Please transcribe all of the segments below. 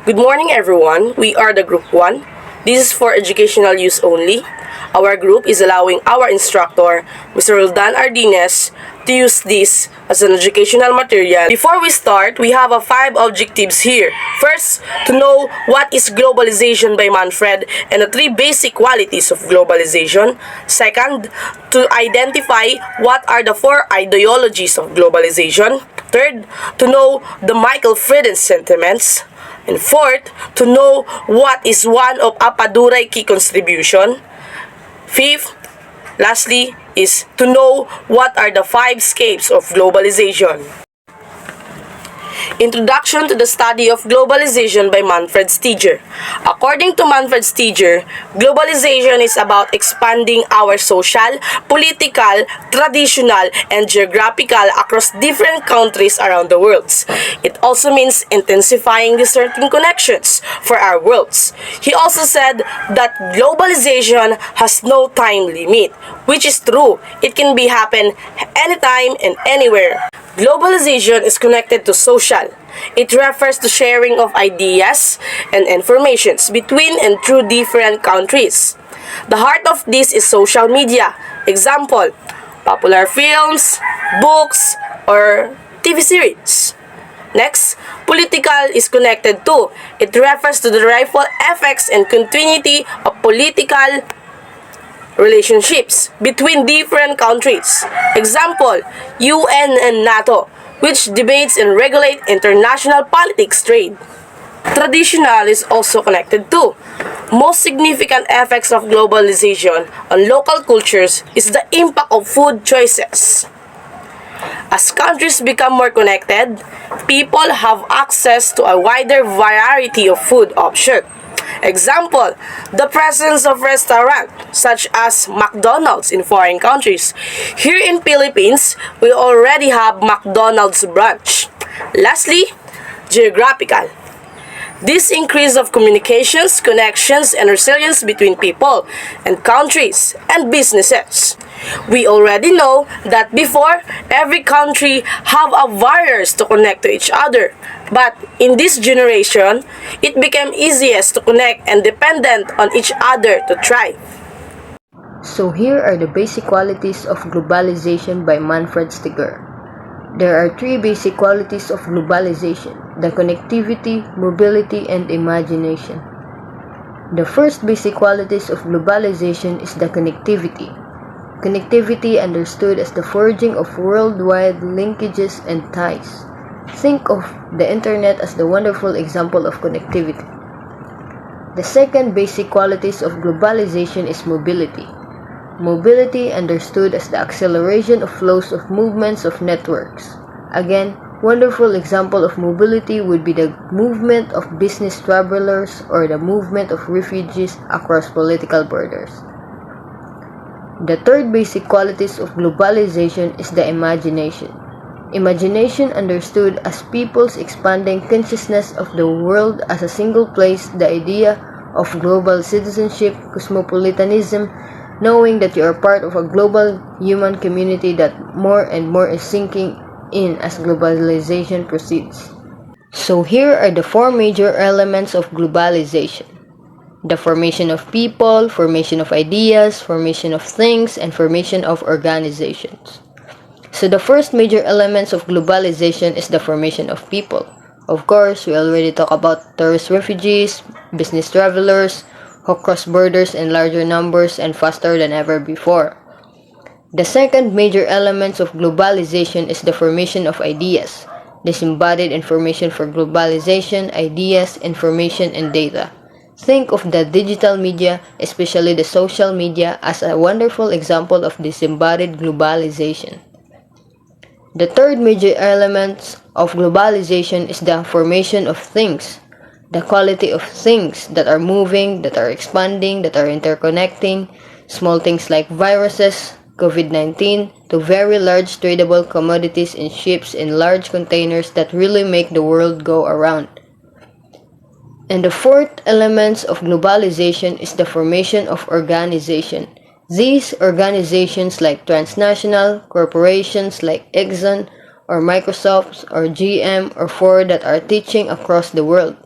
Good morning, everyone. We are the Group 1. This is for educational use only. Our group is allowing our instructor, Mr. Roldan Ardines, to use this as an educational material. Before we start, we have 5 objectives here. First, to know what is globalization by Manfred and the 3 basic qualities of globalization. Second, to identify what are the 4 ideologies of globalization. Third, to know the Michael Frieden's sentiments. And fourth, to know what is one of Apaduray key contribution. Fifth, lastly, is to know what are the 5 scapes of globalization. Introduction to the Study of Globalization by Manfred Steger. According to Manfred Steger, globalization is about expanding our social, political, traditional, and geographical across different countries around the world. It also means intensifying the certain connections for our worlds. He also said that globalization has no time limit, which is true. It can be happen anytime and anywhere. Globalization is connected to social. It refers to sharing of ideas and informations between and through different countries. The heart of this is social media. Example, popular films, books, or TV series. Next, political is connected to. It refers to the ripple effects and continuity of political relationships between different countries. Example, UN and NATO, which debates and regulate international politics trade. Traditional is also connected to. Most significant effects of globalization on local cultures is the impact of food choices. As countries become more connected, people have access to a wider variety of food options. Example, the presence of restaurants such as McDonald's in foreign countries. Here in Philippines, we already have McDonald's branch. Lastly, geographical. This increase of communications, connections, and resilience between people and countries and businesses. We already know that before, every country have a barriers to connect to each other. But in this generation, it became easiest to connect and dependent on each other to thrive. So here are the basic qualities of globalization by Manfred Steger. There are 3 basic qualities of globalization: the connectivity, mobility, and imagination. The first basic qualities of globalization is the connectivity. Connectivity understood as the forging of worldwide linkages and ties. Think of the internet as the wonderful example of connectivity. The second basic qualities of globalization is mobility. Mobility understood as the acceleration of flows of movements of networks. Again, wonderful example of mobility would be the movement of business travelers or the movement of refugees across political borders. The third basic qualities of globalization is the imagination. Imagination understood as people's expanding consciousness of the world as a single place, the idea of global citizenship, cosmopolitanism, knowing that you are part of a global human community that more and more is sinking in as globalization proceeds. So here are the 4 major elements of globalization: the formation of people, formation of ideas, formation of things, and formation of organizations. So the first major elements of globalization is the formation of people. Of course, we already talked about tourist refugees, business travelers, who cross borders in larger numbers and faster than ever before. The second major elements of globalization is the formation of ideas, disembodied information for globalization, ideas, information, and data. Think of the digital media, especially the social media, as a wonderful example of disembodied globalization. The third major element of globalization is the formation of things. The quality of things that are moving, that are expanding, that are interconnecting, small things like viruses, COVID-19, to very large tradable commodities in ships in large containers that really make the world go around. And the fourth element of globalization is the formation of organization. These organizations like transnational corporations like Exxon or Microsoft or GM or Ford that are teaching across the world.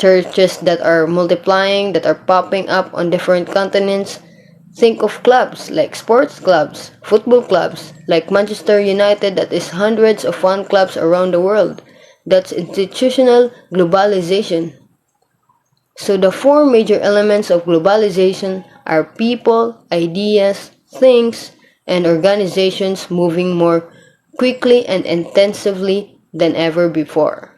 churches that are multiplying, that are popping up on different continents. Think of clubs like sports clubs, football clubs like Manchester United that is hundreds of fan clubs around the world. That's institutional globalization. So the four major elements of globalization are people, ideas, things, and organizations moving more quickly and intensively than ever before.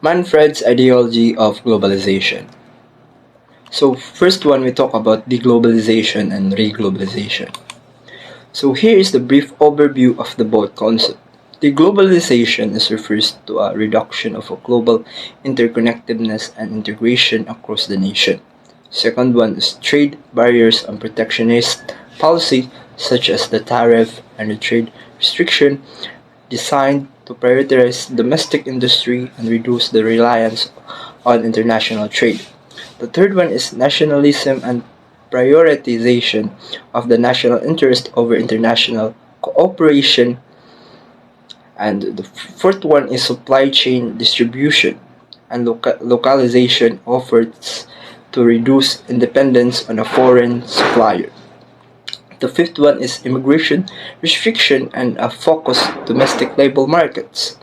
Manfred's ideology of globalization. So first one we talk about deglobalization and reglobalization. So here is the brief overview of the both concepts. Deglobalization refers to a reduction of a global interconnectedness and integration across the nation. Second one is trade barriers and protectionist policy such as the tariff and the trade restriction designed to prioritize domestic industry and reduce the reliance on international trade. The third one is nationalism and prioritization of the national interest over international cooperation. And the fourth one is supply chain distribution and localization efforts to reduce dependence on a foreign supplier. The fifth one is immigration restriction and a focused domestic labor markets.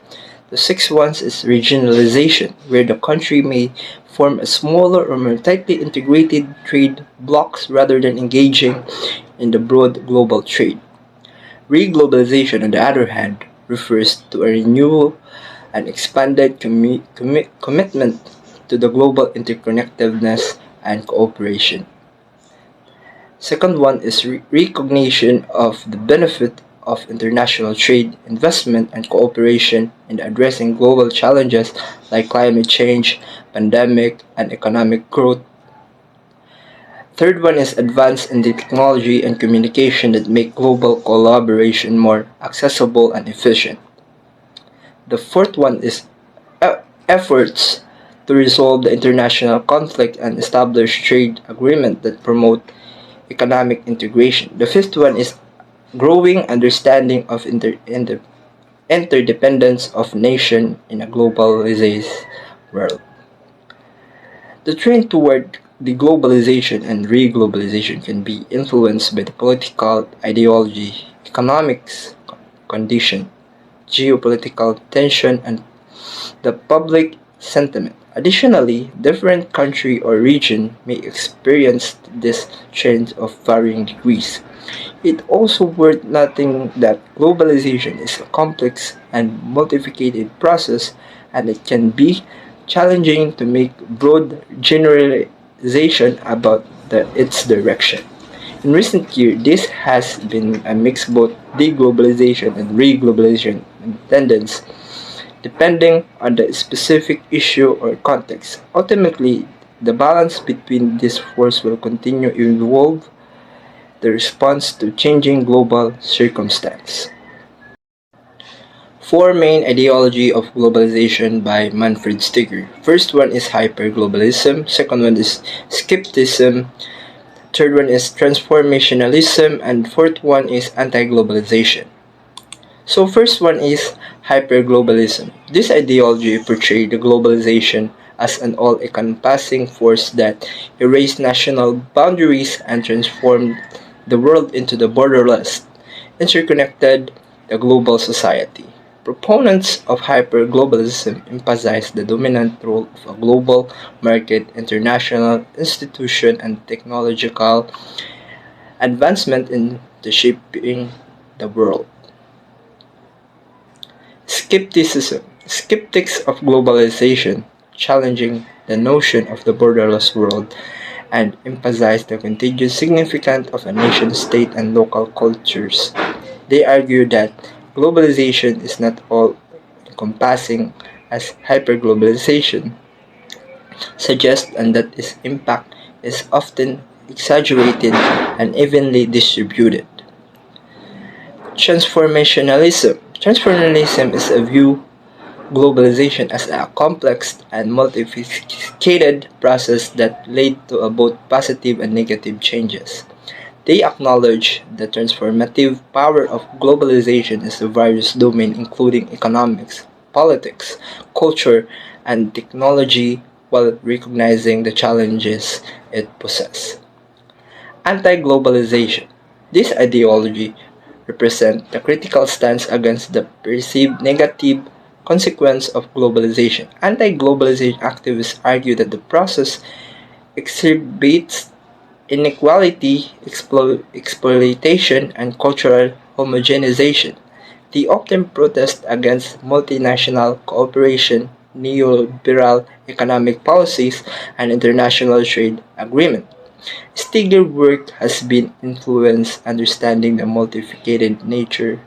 The sixth one is regionalization, where the country may form a smaller or more tightly integrated trade blocs rather than engaging in the broad global trade. Reglobalization, on the other hand, refers to a renewal and expanded commitment to the global interconnectedness and cooperation. Second one is recognition of the benefit of international trade, investment, and cooperation in addressing global challenges like climate change, pandemic, and economic growth. Third one is advance in the technology and communication that make global collaboration more accessible and efficient. The fourth one is efforts to resolve the international conflict and establish trade agreement that promote economic integration. The fifth one is growing understanding of interdependence of nation in a globalized world. The trend toward deglobalization and reglobalization can be influenced by the political ideology, economics condition, geopolitical tension, and the public sentiment. Additionally, different country or region may experience this trend of varying degrees. It also worth noting that globalization is a complex and multifaceted process, and it can be challenging to make broad generalization about its direction. In recent years, this has been a mix both deglobalization and reglobalization tendencies depending on the specific issue or context. Ultimately, the balance between these forces will continue to evolve the response to changing global circumstances. Four main ideology of globalization by Manfred Steger. First one is hyperglobalism, second one is skepticism, third one is transformationalism, and fourth one is anti-globalization. So first one is hyperglobalism. This ideology portrays the globalization as an all-encompassing force that erased national boundaries and transformed the world into the borderless, interconnected, the global society. Proponents of hyperglobalism emphasize the dominant role of a global market, international institution, and technological advancement in the shaping the world. Skepticism. Skeptics of globalization, challenging the notion of the borderless world, and emphasize the continued significance of a nation state and local cultures. They argue that globalization is not all encompassing as hyperglobalization suggests, and that its impact is often exaggerated and evenly distributed. Transformationalism. Transformationalism is a view globalization as a complex and multifaceted process that led to both positive and negative changes. They acknowledge the transformative power of globalization in various domains including economics, politics, culture, and technology while recognizing the challenges it possesses. Anti-globalization. This ideology represents the critical stance against the perceived negative consequence of globalization. Anti-globalization activists argue that the process exacerbates inequality, exploitation, and cultural homogenization. They often protest against multinational cooperation, neoliberal economic policies, and international trade agreements. Steger's work has been influenced understanding the multifaceted nature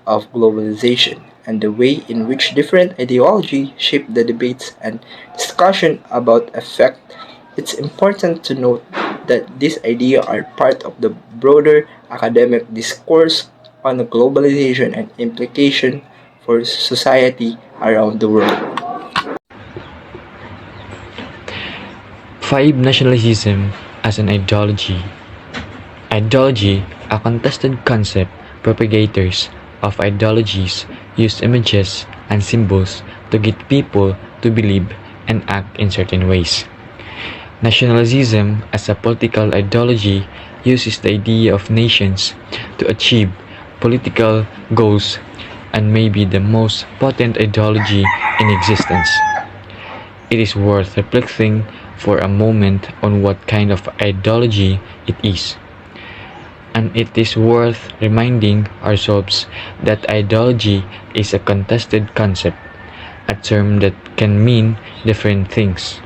of globalization and the way in which different ideologies shape the debates and discussion about effect. It's important to note that these ideas are part of the broader academic discourse on globalization and implication for society around the world. 5. Nationalism as an ideology. Ideology, a contested concept. Propagators of ideologies use images and symbols to get people to believe and act in certain ways. Nationalism as a political ideology uses the idea of nations to achieve political goals and may be the most potent ideology in existence. It is worth reflecting for a moment on what kind of ideology it is. And it is worth reminding ourselves that ideology is a contested concept, a term that can mean different things.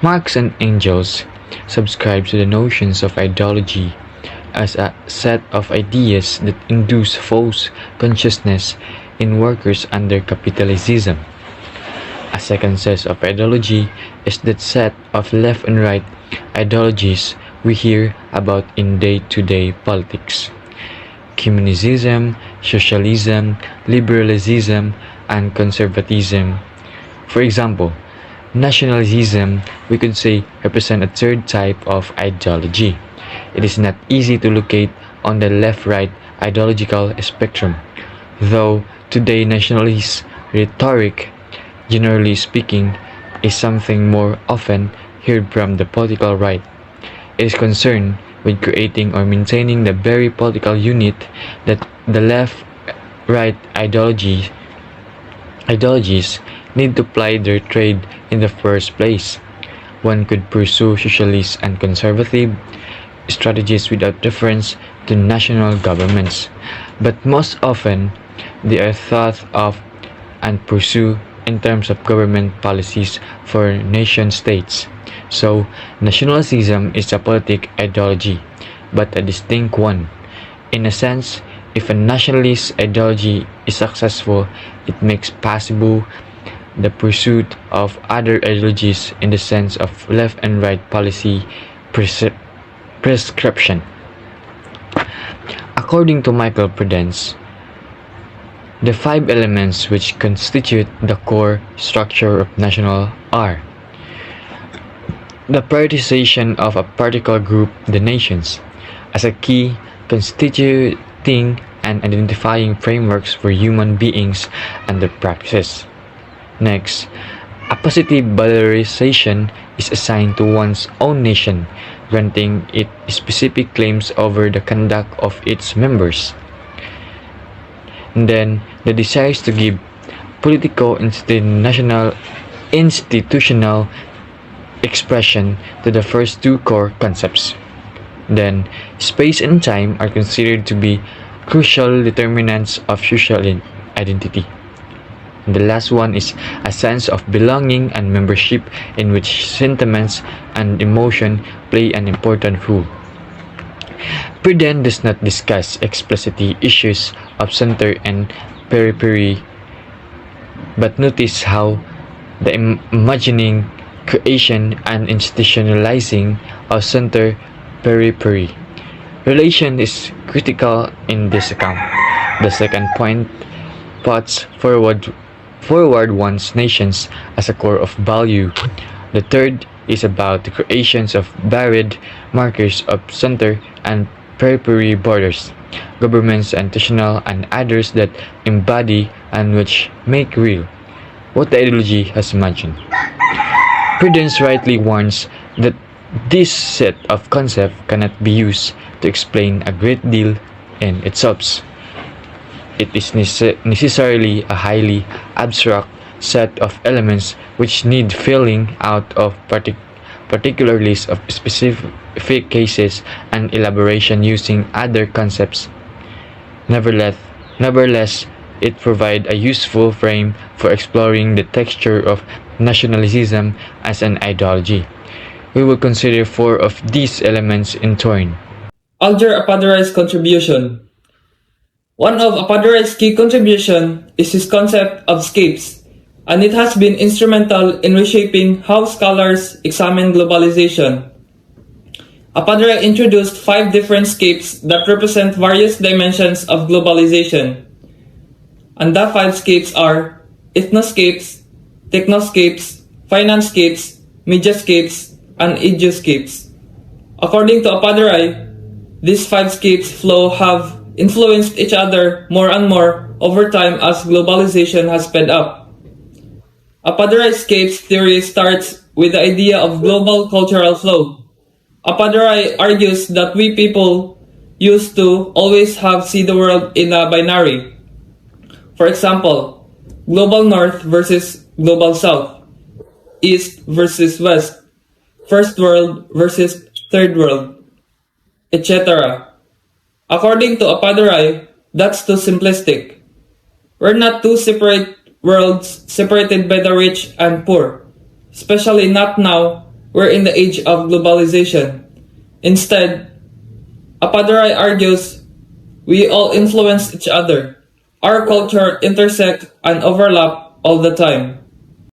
Marx and Engels subscribe to the notions of ideology as a set of ideas that induce false consciousness in workers under capitalism. A second set of ideology is that set of left and right ideologies we hear about in day-to-day politics. Communism, socialism, liberalism, and conservatism. For example, nationalism, we could say, represent a third type of ideology. It is not easy to locate on the left-right ideological spectrum, though today nationalist rhetoric, generally speaking, is something more often heard from the political right. It is concerned with creating or maintaining the very political unit that the left-right ideologies need to ply their trade in the first place. One could pursue socialist and conservative strategies without reference to national governments, but most often they are thought of and pursued in terms of government policies for nation states. So, nationalism is a politic ideology, but a distinct one. In a sense, if a nationalist ideology is successful, it makes possible the pursuit of other ideologies in the sense of left and right policy prescription. According to Michael Prudence, the 5 elements which constitute the core structure of national are the prioritization of a particular group, the nations, as a key constituting and identifying frameworks for human beings and their practices. Next, a positive valorization is assigned to one's own nation, granting it specific claims over the conduct of its members. And then, the desire is to give politico-institutional expression to the first 2 core concepts. Then, space and time are considered to be crucial determinants of social identity. And the last one is a sense of belonging and membership, in which sentiments and emotion play an important role. Prudence does not discuss explicitly issues of center and periphery, but notice how the imagining, creation, and institutionalizing of center periphery relation is critical in this account. The second point puts forward one's nations as a core of value. The third is about the creations of varied markers of center and periphery borders, governments, institutional, and others that embody and which make real what the ideology has imagined. Prudence rightly warns that this set of concepts cannot be used to explain a great deal in itself. It is necessarily a highly abstract set of elements which need filling out of particular list of specific cases and elaboration using other concepts. Nevertheless, it provides a useful frame for exploring the texture of nationalism as an ideology. We will consider four of these elements in turn. Alger Apadurai's contribution. One of Apadurai's key contributions is his concept of scapes, and it has been instrumental in reshaping how scholars examine globalization. Apadurai introduced 5 different scapes that represent various dimensions of globalization. And the 5 scapes are ethnoscapes, technoscapes, financescapes, mediascapes, and idioscapes. According to Apadurai, these 5 scapes flow have influenced each other more and more over time as globalization has sped up. Apadurai's scapes theory starts with the idea of global cultural flow. Apadurai argues that we people used to always have see the world in a binary. For example, global north versus global south, east versus west, first world versus third world, etc. According to Apadurai, that's too simplistic. We're not two separate worlds separated by the rich and poor, especially not now we're in the age of globalization. Instead, Apadurai argues we all influence each other. Our culture intersect and overlap all the time.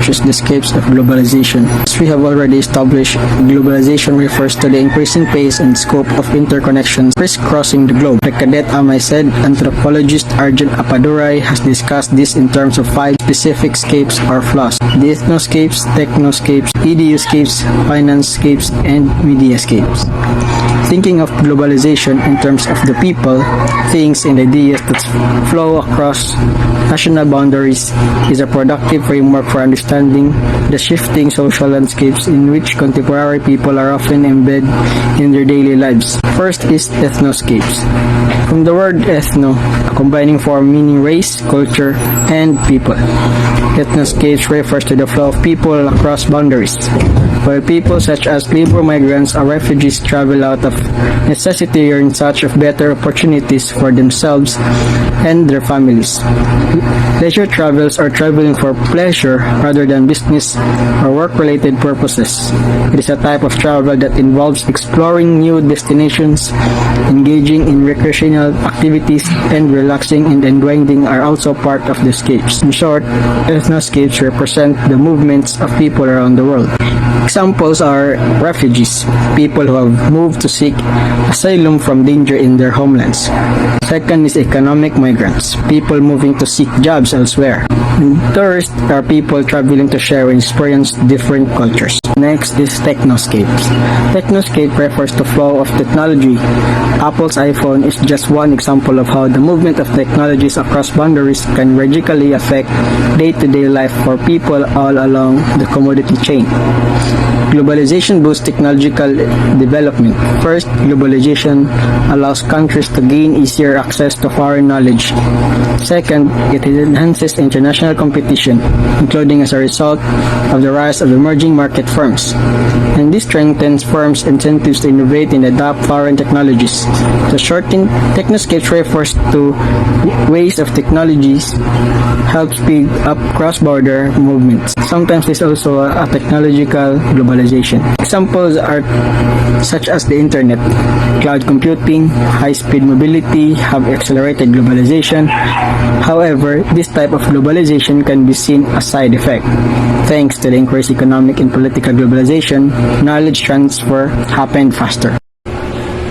The scapes of globalization. As we have already established, globalization refers to the increasing pace and scope of interconnections crisscrossing the globe. Like Cadet Amay said, anthropologist Arjun Apadurai has discussed this in terms of 5 specific scapes or flaws: the ethnoscapes, technoscapes, idioscapes, financescapes, and mediascapes. Thinking of globalization in terms of the people, things, and ideas that flow across national boundaries is a productive framework for understanding the shifting social landscapes in which contemporary people are often embedded in their daily lives. First is ethnoscapes. From the word ethno, a combining form meaning race, culture, and people. Ethnoscapes refers to the flow of people across boundaries. While people such as labor migrants or refugees travel out of necessity or in search of better opportunities for themselves and their families. Leisure travels are traveling for pleasure rather than business or work-related purposes. It is a type of travel that involves exploring new destinations, engaging in recreational activities, and relaxing and unwinding are also part of the scapes. In short, ethnoscapes represent the movements of people around the world. Examples are refugees, people who have moved to seek asylum from danger in their homelands. Second is economic migrants, people moving to seek jobs elsewhere. And third are people traveling to share and experience different cultures. Next is technoscapes. Technoscape refers to flow of technology. Apple's iPhone is just one example of how the movement of technologies across boundaries can radically affect day-to-day life for people all along the commodity chain. Globalization boosts technological development. First, globalization allows countries to gain easier access to foreign knowledge. Second, it enhances international competition, including as a result of the rise of emerging market firms. And this strengthens firms' incentives to innovate and adopt foreign technologies. The shortened technoscapes refers to ways of technologies help speed up cross-border movements. Sometimes there's also a technological globalization. Examples are such as the internet, cloud computing, high-speed mobility have accelerated globalization. However, this type of globalization can be seen as side effect. Thanks to the increased economic and political globalization, knowledge transfer happened faster.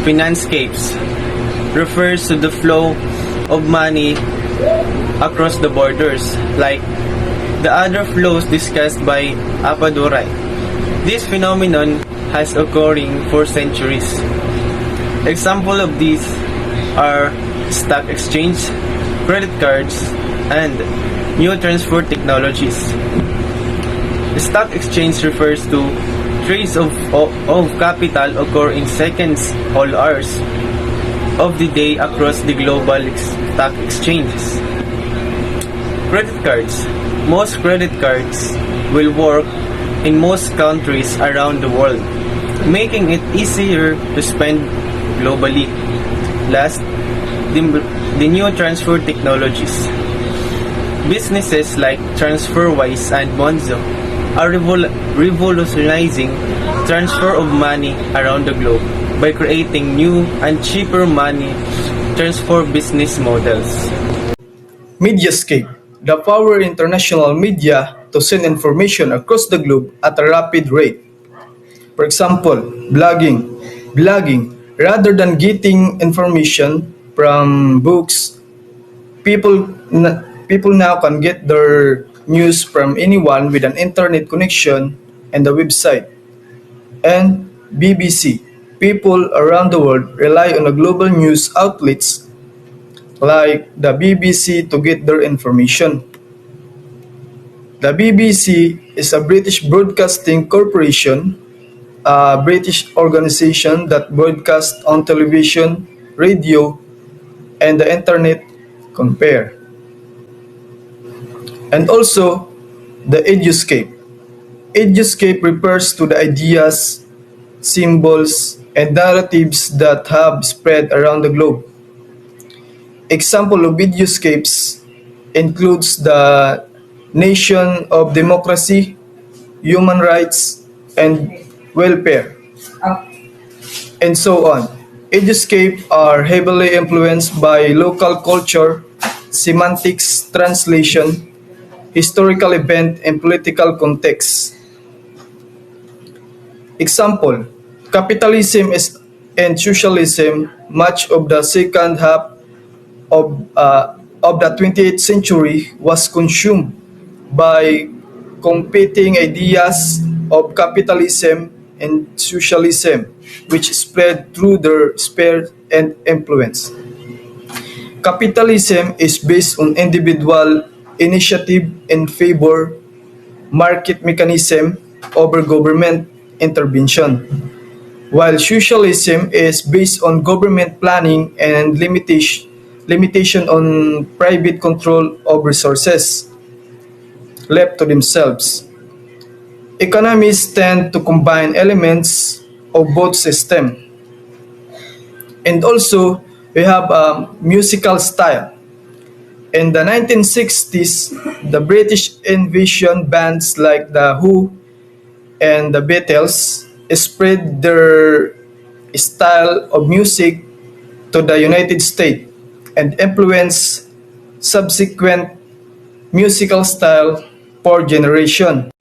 Financescapes refers to the flow of money across the borders, like the other flows discussed by Apadurai. This phenomenon has occurring for centuries. Example of these are stock exchange, credit cards, and new transfer technologies. The stock exchange refers to trades of capital occur in seconds, all hours of the day across the global stock exchanges. Credit cards. Most credit cards will work in most countries around the world, making it easier to spend globally. Last, the new transfer technologies. Businesses like TransferWise and Monzo are revolutionizing transfer of money around the globe by creating new and cheaper money transfer business models. Mediascape, the power international media to send information across the globe at a rapid rate. For example, blogging. Blogging, rather than getting information from books, people now can get their news from anyone with an internet connection and a website. And BBC, people around the world rely on the global news outlets like the BBC to get their information. The BBC is a British Broadcasting Corporation, a British organization that broadcasts on television, radio, and the internet. Compare. And also, the Eduscape. Eduscape refers to the ideas, symbols, and narratives that have spread around the globe. Example of Eduscapes includes the Nation of Democracy, Human Rights, and Welfare, and so on. Eduscape are heavily influenced by local culture, semantics, translation, historical event, and political context. Example, capitalism and socialism, much of the second half of the 20th century was consumed by competing ideas of capitalism and socialism, which spread through their sphere and influence. Capitalism is based on individual initiative and favor market mechanism over government intervention, while socialism is based on government planning and limitation on private control of resources left to themselves. Economists tend to combine elements of both systems. And also, we have a musical style. In the 1960s, the British envisioned bands like The Who and the Beatles spread their style of music to the United States and influenced subsequent musical style for generations.